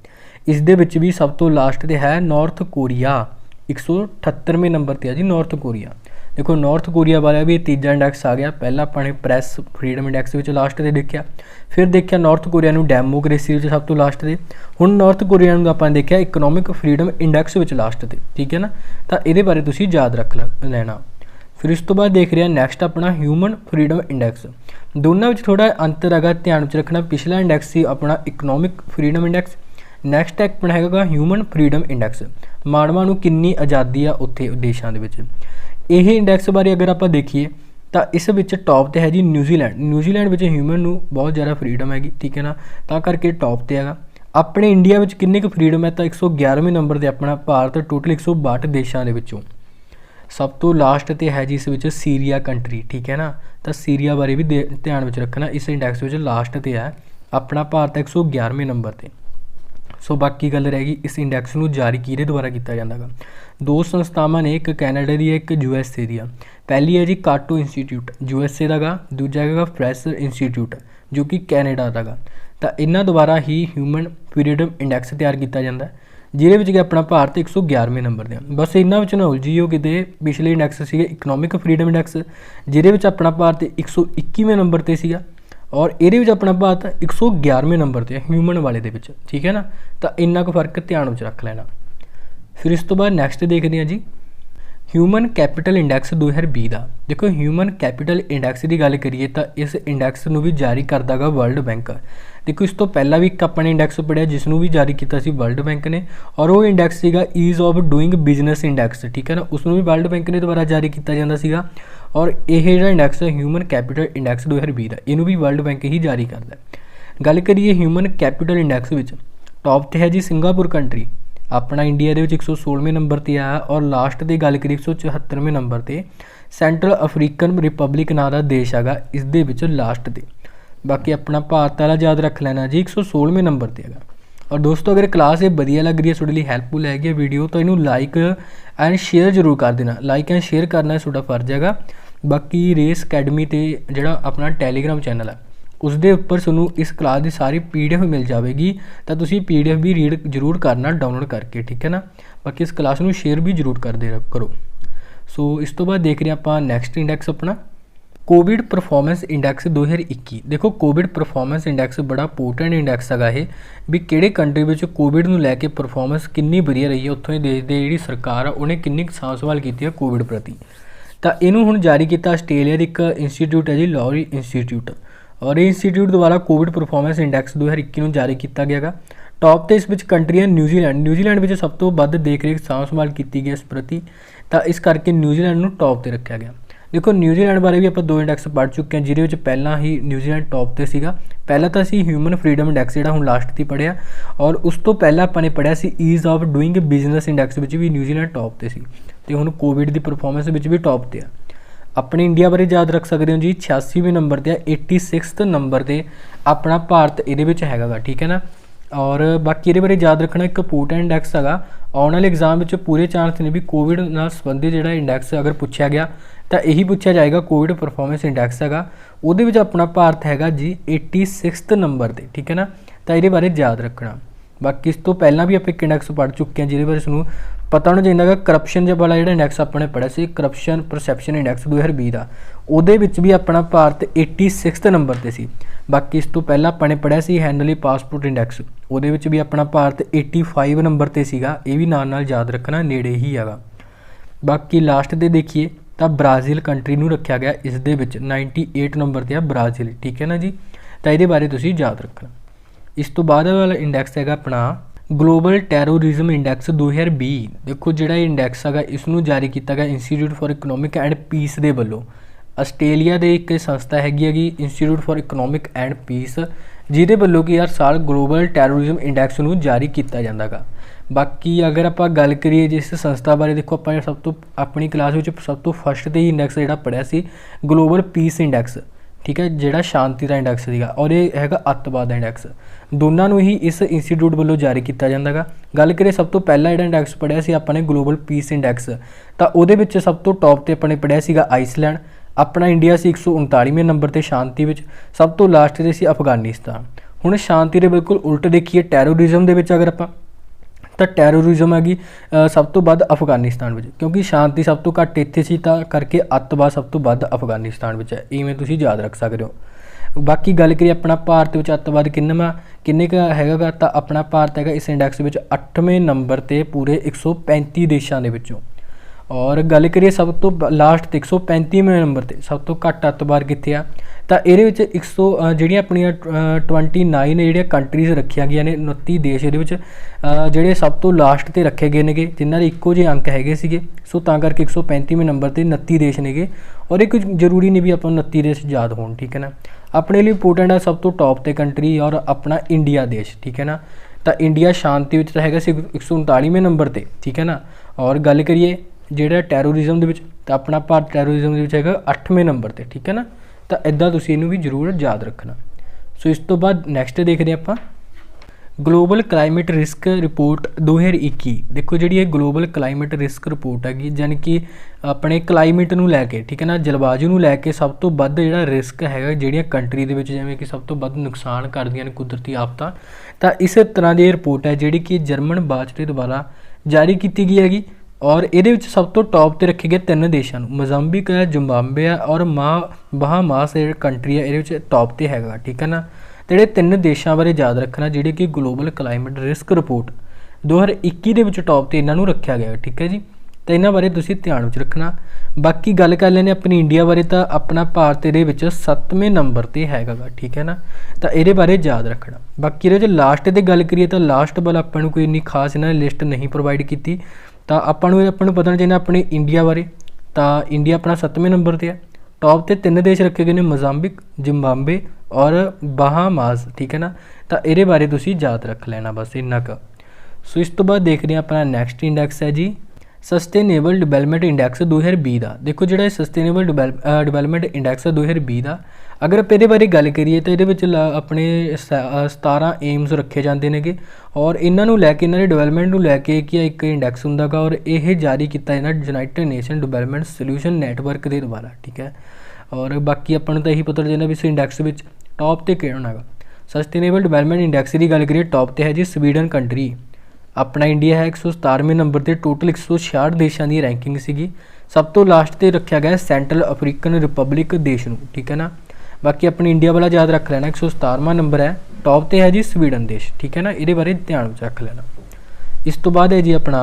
ਇਸ ਦੇ ਵਿੱਚ ਵੀ ਸਭ ਤੋਂ ਲਾਸਟ 'ਤੇ ਹੈ ਨਾਰਥ ਕੋਰੀਆ, 178ਵੇਂ ਨੰਬਰ 'ਤੇ ਹੈ ਜੀ ਨਾਰਥ ਕੋਰੀਆ। ਦੇਖੋ ਨਾਰਥ ਕੋਰੀਆ ਬਾਰੇ ਵੀ ਤੀਜਾ ਇੰਡੈਕਸ ਆ ਗਿਆ। ਪਹਿਲਾਂ ਆਪਾਂ ਨੇ ਪ੍ਰੈਸ ਫਰੀडम ਇੰਡੈਕਸ ਵਿੱਚ ਲਾਸਟ 'ਤੇ ਦੇਖਿਆ, ਫਿਰ ਦੇਖਿਆ ਨਾਰਥ ਕੋਰੀਆ ਨੂੰ ਡੈਮੋਕ੍ਰੇਸੀ ਵਿੱਚ ਸਭ ਤੋਂ ਲਾਸਟ 'ਤੇ, ਹੁਣ ਨਾਰਥ ਕੋਰੀਆ ਨੂੰ ਆਪਾਂ ਦੇਖਿਆ ਇਕਨੋਮਿਕ ਫਰੀडम ਇੰਡੈਕਸ ਵਿੱਚ ਲਾਸਟ 'ਤੇ, ਠੀਕ ਹੈ ਨਾ। ਤਾਂ ਇਹਦੇ ਬਾਰੇ ਤੁਸੀਂ ਯਾਦ ਰੱਖ ਲੈਣਾ। ਫਿਰ ਇਸ ਤੋਂ ਬਾਅਦ ਦੇਖ ਰਿਹਾ ਨੈਕਸਟ ਆਪਣਾ ਹਿਊਮਨ ਫਰੀडम ਇੰਡੈਕਸ। ਦੋਨਾਂ ਵਿੱਚ ਥੋੜ੍ਹਾ ਅੰਤਰ ਹੈਗਾ, ਧਿਆਨ ਵਿੱਚ ਰੱਖਣਾ। ਪਿਛਲਾ ਇੰਡੈਕਸ ਸੀ ਆਪਣਾ ਇਕਨੋਮਿਕ ਫਰੀडम ਇੰਡੈਕਸ, ਨੈਕਸਟ ਆਪਣਾ ਹੈਗਾ ਹਿਊਮਨ ਫਰੀडम ਇੰਡੈਕਸ, ਮਾਨਵਾਂ ਨੂੰ ਕਿੰਨੀ ਆਜ਼ਾਦੀ ਆ ਉੱਥੇ ਦੇਸ਼ਾਂ ਦੇ ਵਿੱਚ। ਇਹ ਇੰਡੈਕਸ ਬਾਰੇ ਅਗਰ ਆਪਾਂ ਦੇਖੀਏ ਤਾਂ ਇਸ ਵਿੱਚ ਟੌਪ 'ਤੇ ਹੈ ਜੀ ਨਿਊਜ਼ੀਲੈਂਡ। ਨਿਊਜ਼ੀਲੈਂਡ ਵਿੱਚ ਹਿਊਮਨ ਨੂੰ ਬਹੁਤ ਜ਼ਿਆਦਾ ਫਰੀडम ਹੈਗੀ, ਠੀਕ ਹੈ ਨਾ, ਤਾਂ ਕਰਕੇ ਟੌਪ 'ਤੇ ਹੈਗਾ। ਆਪਣੇ ਇੰਡੀਆ ਵਿੱਚ ਕਿੰਨੀ ਕੁ ਫਰੀडम ਹੈ ਤਾਂ 111ਵੇਂ ਨੰਬਰ 'ਤੇ ਆਪਣਾ ਭਾਰਤ, ਟੋਟਲ 162 ਦੇਸ਼ਾਂ ਦੇ ਵਿੱਚੋਂ। ਸਭ ਤੋਂ ਲਾਸਟ 'ਤੇ ਹੈ ਜੀ ਇਸ ਵਿੱਚ ਸੀਰੀਆ ਕੰਟਰੀ, ਠੀਕ ਹੈ ਨਾ। ਤਾਂ ਸੀਰੀਆ ਬਾਰੇ ਵੀ ਧਿਆਨ ਵਿੱਚ ਰੱਖਣਾ, ਇਸ ਇੰਡੈਕਸ ਵਿੱਚ ਲਾਸਟ 'ਤੇ ਹੈ ਆਪਣਾ ਭਾਰਤ 111ਵੇਂ ਨੰਬਰ ਤੇ। ਸੋ ਬਾਕੀ ਗੱਲ ਰਹਿ ਗਈ ਇਸ ਇੰਡੈਕਸ ਨੂੰ ਜਾਰੀ ਕਿਹਦੇ ਦੁਆਰਾ ਕੀਤਾ ਜਾਂਦਾ ਗਾ। 2 ਸੰਸਥਾਵਾਂ ਨੇ, ਇੱਕ ਕੈਨੇਡਾ ਦੀ ਹੈ, ਇੱਕ USA ਦੀ ਆ। ਪਹਿਲੀ ਹੈ ਜੀ ਕਾਟੋ ਇੰਸਟੀਚਿਊਟ USA ਦਾ ਗਾ, ਦੂਜਾ ਹੈਗਾ ਪ੍ਰੈਸ ਇੰਸਟੀਚਿਊਟ ਜੋ ਕਿ ਕੈਨੇਡਾ ਦਾ ਗਾ। ਤਾਂ ਇਹਨਾਂ ਦੁਆਰਾ ਹੀ ਹਿਊਮਨ ਫਰੀडम ਇੰਡੈਕਸ ਤਿਆਰ ਕੀਤਾ ਜਾਂਦਾ, ਜਿਹਦੇ ਵਿੱਚ ਕਿ ਆਪਣਾ ਭਾਰਤ 111ਵੇਂ ਨੰਬਰ 'ਤੇ ਆ। ਬਸ ਇਹਨਾਂ ਵਿੱਚ ਨਾ ਉਲਝੀਓ ਕਿਤੇ, ਪਿਛਲੇ ਇੰਡੈਕਸ ਸੀਗੇ ਇਕਨੋਮਿਕ ਫਰੀडम ਇੰਡੈਕਸ, ਜਿਹਦੇ ਵਿੱਚ ਆਪਣਾ ਭਾਰਤ 121ਵੇਂ ਨੰਬਰ 'ਤੇ ਸੀਗਾ। ਔਰ ਇਹਦੇ ਵਿੱਚ ਆਪਣਾ ਭਾਰਤ 111ਵੇਂ ਨੰਬਰ 'ਤੇ ਹੈ ਹਿਊਮਨ ਵਾਲੇ ਦੇ ਵਿੱਚ, ਠੀਕ ਹੈ ਨਾ। ਤਾਂ ਇੰਨਾ ਕੁ ਫਰਕ ਧਿਆਨ ਵਿੱਚ ਰੱਖ ਲੈਣਾ। ਫਿਰ ਇਸ ਤੋਂ ਬਾਅਦ ਨੈਕਸਟ ਦੇਖਦੇ ਹਾਂ ਜੀ ਹਿਊਮਨ ਕੈਪੀਟਲ ਇੰਡੈਕਸ 2020 ਦਾ। ਦੇਖੋ ਹਿਊਮਨ ਕੈਪੀਟਲ ਇੰਡੈਕਸ ਦੀ ਗੱਲ ਕਰੀਏ ਤਾਂ ਇਸ ਇੰਡੈਕਸ ਨੂੰ ਵੀ ਜਾਰੀ ਕਰਦਾ ਗਾ ਵਰਲਡ ਬੈਂਕ। ਦੇਖੋ ਇਸ ਤੋਂ ਪਹਿਲਾਂ ਵੀ ਇੱਕ ਆਪਾਂ ਨੇ ਇੰਡੈਕਸ ਪੜ੍ਹਿਆ ਜਿਸ ਨੂੰ ਵੀ ਜਾਰੀ ਕੀਤਾ ਸੀ ਵਰਲਡ ਬੈਂਕ ਨੇ, ਔਰ ਉਹ ਇੰਡੈਕਸ ਸੀਗਾ ease of doing business index, ਠੀਕ ਹੈ ਨਾ। ਉਸ ਨੂੰ ਵੀ ਵਰਲਡ ਬੈਂਕ ਨੇ ਦੁਆਰਾ ਜਾਰੀ ਕੀਤਾ ਜਾਂਦਾ ਸੀਗਾ। ਔਰ ਇਹ ਜਿਹੜਾ ਇੰਡੈਕਸ ਹੈ ਹਿਊਮਨ ਕੈਪੀਟਲ ਇੰਡੈਕਸ 2020 ਦਾ, ਇਹਨੂੰ ਵੀ ਵਰਲਡ ਬੈਂਕ ਹੀ ਜਾਰੀ ਕਰਦਾ। ਗੱਲ ਕਰੀਏ ਹਿਊਮਨ ਕੈਪੀਟਲ ਇੰਡੈਕਸ ਵਿੱਚ ਟੌਪ 'ਤੇ ਹੈ ਜੀ ਸਿੰਗਾਪੁਰ ਕੰਟਰੀ, ਆਪਣਾ ਇੰਡੀਆ ਦੇ ਵਿੱਚ 116ਵੇਂ ਨੰਬਰ 'ਤੇ ਆਇਆ। ਔਰ ਲਾਸਟ ਦੀ ਗੱਲ ਕਰੀਏ 174ਵੇਂ ਨੰਬਰ 'ਤੇ ਸੈਂਟਰਲ ਅਫਰੀਕਨ ਰਿਪਬਲਿਕ ਨਾਂ ਦਾ ਦੇਸ਼ ਹੈਗਾ, ਇਸ ਦੇ ਵਿੱਚ ਲਾਸਟ 'ਤੇ। ਬਾਕੀ ਆਪਣਾ ਭਾਰਤ ਵਾਲਾ ਯਾਦ ਰੱਖ ਲੈਣਾ ਜੀ, 116ਵੇਂ ਨੰਬਰ 'ਤੇ ਹੈਗਾ। ਔਰ ਦੋਸਤੋ ਅਗਰ ਕਲਾਸ ਇਹ ਵਧੀਆ ਲੱਗ ਰਹੀ ਹੈ, ਤੁਹਾਡੇ ਲਈ ਹੈਲਪਫੁਲ ਹੈਗੀ ਹੈ ਵੀਡੀਓ, ਤਾਂ ਇਹਨੂੰ ਲਾਈਕ ਐਂਡ ਸ਼ੇਅਰ ਜ਼ਰੂਰ ਕਰ ਦੇਣਾ। ਲਾਈਕ ਐਂਡ ਸ਼ੇਅਰ ਕਰਨਾ ਤੁਹਾਡਾ ਫਰਜ਼ ਹੈਗਾ। ਬਾਕੀ ਰੇਸ ਅਕੈਡਮੀ 'ਤੇ ਜਿਹੜਾ ਆਪਣਾ ਟੈਲੀਗ੍ਰਾਮ ਚੈਨਲ ਹੈ उसके उपर ਤੁਹਾਨੂੰ इस क्लास की सारी PDF मिल जाएगी, तो तुसीं PDF भी रीड जरूर करना डाउनलोड करके, ठीक है ना। बाकी इस क्लास को शेयर भी जरूर कर दे करो। सो इस तो बाद देख रहे हैं आप नैक्सट इंडैक्स अपना कोविड परफॉर्मेंस इंडैक्स 2021। देखो कोविड परफॉर्मेंस इंडैक्स बड़ा इंपोर्टेंट इंडैक्स है ये, भी किहड़े कंट्री में कोविड नूं लैके परफॉर्मेंस कितनी वधिया रही है, उत्थों ही देश की जी सरकार आ उन्हें कितनी साफ संभाल की है कोविड प्रति। तो इनू हुण जारी किया आस्ट्रेलिया का एक इंस्टीट्यूट है जी, लॉरी इंस्टीट्यूट, और ये इंस्टीट्यूट द्वारा कोविड परफॉर्मेंस इंडैक्स 2021 जारी किया गया। टॉप तो इस कंट्री है न्यूजीलैंड में सब तो वध देख रेख साफ संभाल की गई इस प्रति, तो इस करके न्यूजीलैंड को टॉप पर रखा गया। देखो न्यूजीलैंड बारे भी आप 2 इंडैक्स पढ़ चुके हैं, जिहदे पहला ही न्यूजीलैंड टॉप पर सीगा। पहला तो असी ह्यूमन फ्रीडम इंडैक्स जिहड़ा हुण लास्ट ती पढ़िया, और उस तो पहला आपां पढ़िया सी ease of doing business index में भी न्यूजीलैंड टॉप पर सी, तो हुण कोविड की परफॉर्मेंस में भी टॉप पर आ। अपने इंडिया बारे याद रख सकते हो जी, 86वें नंबर पर 86 नंबर पर अपना भारत ये हैगा, ठीक है ना। और बाकी ये बारे याद रखना एक इंपोर्टेंट इंडैक्स है, आने वाले एग्जाम में पूरे चांस ने भी कोविड नाल संबंधित जो इंडैक्स अगर पूछा गया तो यही पूछा जाएगा कोविड परफॉर्मेंस इंडैक्स है, वो अपना भारत है जी 86 नंबर पर, ठीक है ना। तो ये बारे याद रखना। बाकी इस तो पहला भी आप एक इंडैक्स पढ़ चुके हैं, जिहदे बारे सूँ पता होना चाहिए करप्शन वाला जो इंडैक्स अपने पढ़िया से करप्शन परसैप्शन इंडैक्स 2020 का, वो भी अपना भारत 86 नंबर पर सी। बाकी इस तो पहला अपने पढ़िया से हैंडली पासपोर्ट इंडैक्स, वो भी अपना भारत 85 नंबर पर सीगा, ये भी नाल याद रखना नेड़े ही है। बाकी लास्ट दे देखिए तो ब्राज़ील कंट्री नूं रखा गया, इस दे विच 98 नंबर पर ब्राज़ील, ठीक है ना जी। तो ये बारे तुसीं याद रखना। इस तो बाद वाला इंडैक्स है अपना ग्लोबल टैरोरिज्म इंडैक्स 2020। देखो जिहड़ा इंडैक्स है इसनूं जारी किया गया Institute for Economic and Peace के वलों। आस्ट्रेलिया के एक संस्था हैगी Institute for Economic and Peace, जिहदे वलों कि हर साल ग्लोबल टैरोरिज्म इंडैक्स नूं जारी किया जाता है। बाकी अगर आप गल करिए जिस संस्था बारे, देखो आप सब तो अपनी क्लास में सब तो फस्ट तो ही इंडैक्स जो पढ़िया सी ग्लोबल पीस इंडैक्स, ठीक है, जोड़ा शांति का इंडैक्स सीगा, और ये है अतवाद इंडैक्स। दोनों ही इस इंस्टीट्यूट वालों जारी किया जाता है। गल करिए सब तो पहला जो इंडैक्स पढ़िया सी अपने ग्लोबल पीस इंडैक्स, तो वो सब तो टॉप पर अपने पढ़िया सीगा आइसलैंड, अपना इंडिया से 139वें नंबर पर शांति में, सब तो लास्ट से अफगानिस्तान। हुण शांति के बिल्कुल उल्ट देखिए टैरोरिज्म के अगर आप, तो टैरोरिज्म हैगी सब तो वध अफगानिस्तान में, क्योंकि शांति सब तो घट इत्थे सी, तां करके अतवाद सब तो वध अफगानिस्तान में है, इवें तुसीं याद रख सकते हो। बाकी गल करिए अपना भारत में अतवाद किन्ने हैगा, तो अपना भारत है इस इंडैक्स में 8वें नंबर पर पूरे 135 देशों के विचों। और गल करिए सब तो लास्ट 135वें नंबर पर सब तो घट अतवाद कित्थे आ, तो ये 100 जिहड़ियां अपनियां 29 जिहड़ियां कंट्रीज़ रखिया गई ने 29 देश ये जिहड़े सब तो लास्ट ते रखे गए ने, जिन्हां दे इक्को जिहे अंक हैगे सीगे। सो तां करके 135वें नंबर पर 29 देश ने, और एक जरूरी नहीं भी आप 29 देश याद होण, ठीक है ना। अपने लिए इंपोर्टेंट है सब तो टॉप ते कंट्री और अपना इंडिया देश, ठीक है ना। तो इंडिया शांति में तो है 139वें नंबर पर, ठीक है ना। और गल करिए ਜਿਹੜਾ टैरोरिज्म ਦੇ तो अपना भारत टैरोरिज्म ਦੇ है 8वें नंबर पर, ठीक है ना। तो इदा तुसीं इहनूं भी जरूर याद रखना। सो इस तो बाद नैक्सट देखते हैं आप ग्लोबल क्लाइमेट रिस्क रिपोर्ट 2021। देखो जी ग्लोबल क्लाइमेट रिस्क रिपोर्ट हैगी, यानी कि अपने क्लाइमेट नूं लैके, ठीक है ना, जलवायु नूं लैके सब तो वध जिहड़ा रिस्क है जिहड़ियां कंट्री दे विच जिवें कि सब तो वध नुकसान करदियां ने कुदरती आफतां, तो इस तरह की रिपोर्ट है जिहड़ी कि जर्मन बाजरे द्वारा जारी की गई हैगी। और ये सब तो टॉप पर रखे गए 3 देशों, मोजाम्बिक है, जिम्बाब्वे है और बहामास कंट्री है, ये टॉप पर हैगा, ठीक है ना। तो ये 3 देशों बारे याद रखना जिहड़े कि ग्लोबल क्लाइमेट रिस्क रिपोर्ट 2021 के टॉप पर इन्हों रखा गया, ठीक है जी। तो इन्हों बारे तुसीं ध्यान में रखना। बाकी गल कर लेने अपनी इंडिया बारे, तो अपना भारत ये 7वें नंबर पर हैगा, ठीक है ना। तो ये बारे याद रखना। बाकी ये लास्ट की गल करिए तो लास्ट वाल आपको कोई इन्नी खास इन्होंने लिस्ट नहीं प्रोवाइड की, तो अपन पता होना चाहिए अपने इंडिया बारे। तो इंडिया अपना 7वें नंबर पर है, टॉप पर 3 देश रखे गए हैं, मोजाम्बिक, जिम्बाब्वे और बहामास, ठीक है ना। तो ये बारे तुसीं याद रख लेना, बस इन्ना क। सो इस तो बाद देख रहे हैं अपना नैक्सट इंडैक्स है जी सस्टेनेबल डिवेलपमेंट इंडैक्स 2020 का। देखो जो सस्टेनेबल डिवेलपमेंट इंडैक्स 2020 का, अगर आप ये बारे गल करिए तो ये अपने 17 एम्स रखे जाते हैं, और इन्हों लैके इन्होंने डिवेलपमेंट को लैके कि एक इंडैक्स होंगे, और यह जारी किया United nation development solution network के द्वारा, ठीक है। और बाकी अपन तो यही पता चलना भी इस इंडैक्स में टॉप ते किहड़ा हैगा। सस्टेनेबल डिवेलपमेंट इंडैक्स की गल करिए टॉप ते है जी स्वीडन कंट्री। अपना इंडिया है 117वें नंबर पर, टोटल 166 देशों की रैंकिंग सी। सब तो लास्ट ते रखा गया सेंट्रल अफ्रीकन रिपब्लिक देश नूं, ठीक है ना। बाकी अपने इंडिया वाला याद रख लेना, 117वां नंबर है, टॉप ते है जी स्वीडन देश, ठीक है ना। ये बारे ध्यान रख लेना। इस तो बाद है जी अपना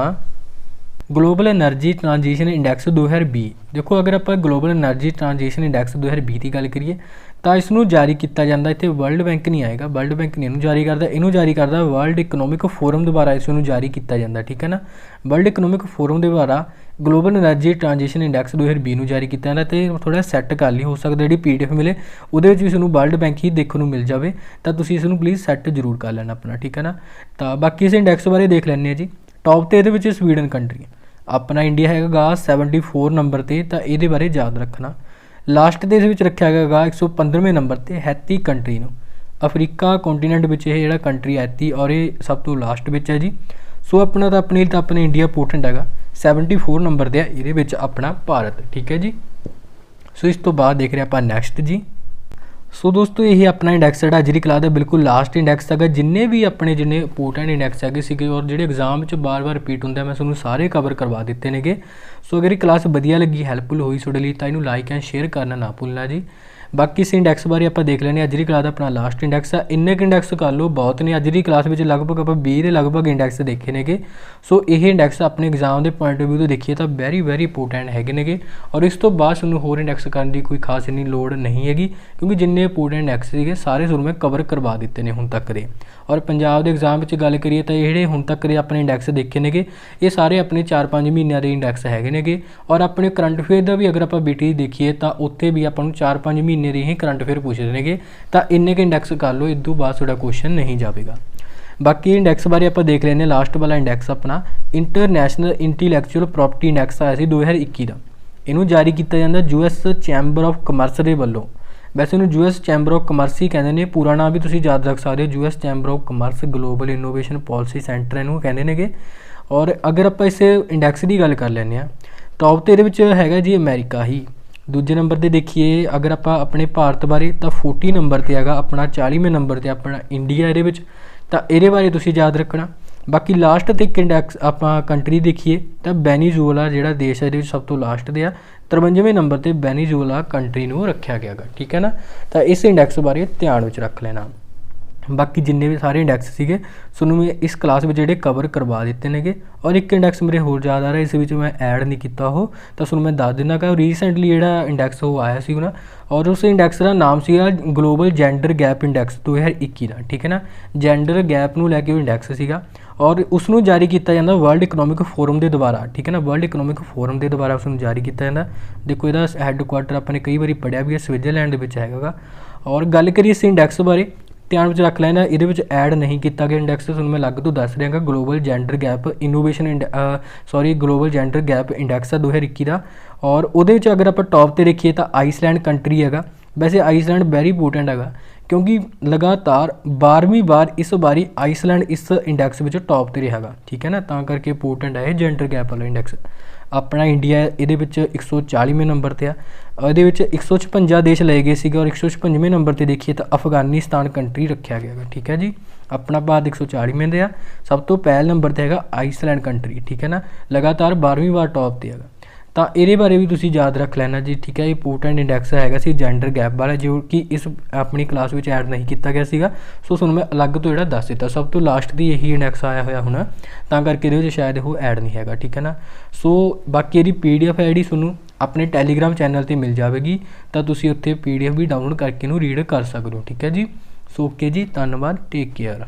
ग्लोबल एनर्जी ट्रांजिशन इंडैक्स 2020। देखो अगर आप ग्लोबल एनर्जी ट्रांजिशन इंडैक्स 2020 की गल करिए तो इसनूं जारी किया जाता, इत्थे वर्ल्ड बैंक नहीं आएगा, वर्ल्ड बैंक नहीं इनू जारी करता, इनू जारी करता वर्ल्ड इकनॉमिक फोरम द्वारा इसनूं जारी किया जाता, ठीक है ना। वर्ल्ड इकनॉमिक फोरम द्वारा ग्लोबल एनर्जी ट्रांजिशन इंडैक्स 2020 नूं जारी किया जाता। तो थोड़ा सैट कर ली, हो सकता जी PDF मिले उहदे विच इसनूं वर्ल्ड बैंक ही देखने को मिल जाए, तो तुसीं इसनूं प्लीज़ सैट जरूर कर लेना अपना, ठीक है ना। तो बाकी इस इंडैक्स बारे देख लैंदे जी। टॉप ते इहदे विच स्वीडन कंट्री, अपना इंडिया हैगा 74 नंबर पर, तो ये बारे याद रखना। लास्ट दे विच रखा गया 115वें नंबर पर हैती कंट्री नूं। अफ्रीका कॉन्टीनेंट विच ये जिहड़ा कंट्री हैती और ये सब तो लास्ट विच है जी। सो अपना तो अपने इंडिया इंपोर्टेंट हैगा 74 नंबर पर है, ये अपना भारत, ठीक है जी। सो इस तो बाद देख रहे हैं आप नैक्सट जी। सो दोस्तों यही अपना इंडैक्स जो अज की क्लास का बिल्कुल लास्ट इंडैक्स है। जिन्ने भी अपने जिन्ने इंपोर्टेंट इंडैक्स है और जो एग्जाम बार बार रिपीट होंगे मैं थोड़ा सारे कवर करवा दिते ने। सो अगर ये क्लास वधिया लगी हैल्पफुल हुई थोड़े लिए तो इन्हू लाइक एंड शेयर करना ना भूलना जी। बाकी इस इंडैक्स बारे आप देख लें, अज की क्लास का अपना लास्ट इंडैक्स है। इन्ने इंडैक्स कर लो बहुत ने, अज की क्लास में लगभग आप 20 के लगभग इंडैक्स देखे ने। सो ये इंडैक्स अपने एग्जाम के पॉइंट ऑफ व्यू तो देखिए तो वेरी इंपोर्टेंट है। और इस तो बाद तुहानूं होर इंडैक्स करने की कोई खास इन्नी लोड़ नहीं हैगी, क्योंकि जिन्ने इंपोर्टेंट इंडैक्स थे सारे मैं कवर करवा दिते हैं हुण तक दे। और पंजाब के एग्जाम में गल करिए तो ये हुण तक दे अपने इंडैक्स देखे ने, ये सारे अपने 4-5 महीनों के इंडैक्स है। और अपने करंट अफेयर का भी अगर आप BT देखिए तो उत्थे भी आपको 4-5 महीने के ही करंट अफेयर पूछते हैं, तो इन्ने के इंडैक्स कर लो, इस तो बाद थोड़ा क्वेश्चन नहीं जाएगा। बाकी इंडैक्स बारे आप देख लें, लास्ट वाला इंडैक्स अपना इंटरनैशनल इंटैलेक्चुअल प्रॉपर्टी इंडैक्स आया 2021 का। इनू जारी किया जाता US चैंबर ऑफ कमर्स के वालों। वैसे इन्हू US चैंबर ऑफ कमर्स ही कहते हैं, पूरा नाम भी तुसीं याद रख सकते हो, US chamber of commerce global innovation policy centre इनू कहते हैं। और अगर आप इस इंडैक्स की गल कर लें टॉप तो ये है जी अमेरिका ही। दूजे नंबर पर देखिए अगर आप अपने भारत बारे तो 40 नंबर पर है, अपना 40वें नंबर पर अपना इंडिया ये, तो ये बारे तुसीं याद रखना। बाकी लास्ट तक इंडैक्स आप कंट्री देखिए तो वेनेजुएला जो देश है सब तो लास्ट दे 53वें नंबर पर वेनेजुएला कंट्री को रखा गया, ठीक है ना। तो इस इंडैक्स बारे ध्यान में रख लेना। बाकी जिन्ने भी सारे इंडैक्स थे सुनूं मैं इस क्लास में जोड़े कवर करवा दिते हैं। और एक इंडैक्स मेरे होर याद आ रहा है, इस मैं ऐड नहीं किया हो तो सुन मैं दस दिना कि रीसेंटली जो इंडैक्स वो आया सी ना, और उस इंडैक्स का नाम सी ग्लोबल जेंडर गैप इंडैक्स 2021 का, ठीक है ना। जेंडर गैप नूं लैके इंडैक्स सीगा और उसनूं जारी किया जाता वर्ल्ड इकनॉमिक फोरम के द्वारा, ठीक है ना। वर्ल्ड इकनॉमिक फोरम के द्वारा उसनूं जारी किया जाता। देखो यदा हैडकुआटर अपने कई बार पढ़िया भी है, स्विट्जरलैंड के हैगा। और गल करिए इस इंडैक्स बारे ध्यान में रख लेना, ये ऐड नहीं किया गया इंडैक्स, तुहानूं मैं अलग तो दस रहा global gender gap innovation global gender gap index है 2021 का। और वो अगर आप टॉप पर देखिए तो आइसलैंड कंट्री है। वैसे आइसलैंड वेरी इंपोर्टेंट है, क्योंकि लगातार 12वीं बार इस बारी आइसलैंड इस इंडैक्स में टॉप पर रहा, ठीक है ना। तो करके इंपोर्टेंट है जेंडर गैप वाला इंडैक्स। अपना इंडिया ये 140वें नंबर पर आ, ये 156 देश ले गए थे और 156वें नंबर पर देखिए तो अफगानिस्तान कंट्री रखा गया, ठीक है जी। अपना भारत 140वें दे सब तो पहले नंबर पर है आइसलैंड कंट्री, ठीक है ना। लगातार 12वीं बार टॉप पर है। तो ये बारे भी तुसीं याद रख लेना जी, ठीक है। इंपोर्टेंट इंडैक्स है जेंडर गैप वाला, जो कि इस अपनी क्लास में ऐड नहीं किया गया सीगा। सो सुन मैं अलग तो जो दस दिता, सब तो लास्ट की यही इंडैक्स आया हुआ हूँ, तो करके ये शायद वो ऐड नहीं है, ठीक है ना। सो बाकी ये PDF है जी सूँ अपने टैलीग्राम चैनल पर मिल जाएगी, तो तुसीं उत्थे PDF भी डाउनलोड करके रीड कर सकते हो, ठीक है जी। सो ओके जी, धन्यवाद, टेक केयर।